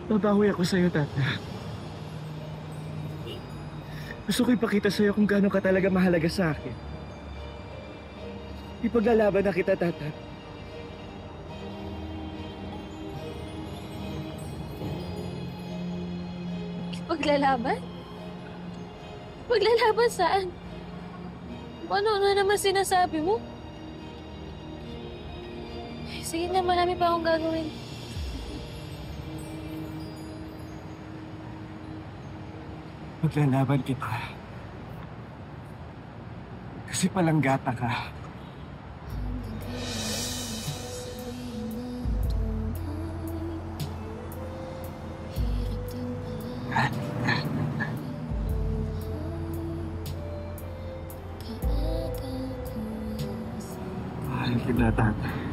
Babawi ako sa'yo, Tata. Gusto ko ipakita sa'yo kung gaano ka talaga mahalaga sa akin. Ipaglalaban na kita, Tata. Paglalaban? Paglalaban saan? Ano na naman sinasabi mo? Sige na, marami pa akong gagawin. Maglalaban kita. Kasi palanggata ka. Mahal kita, Tata.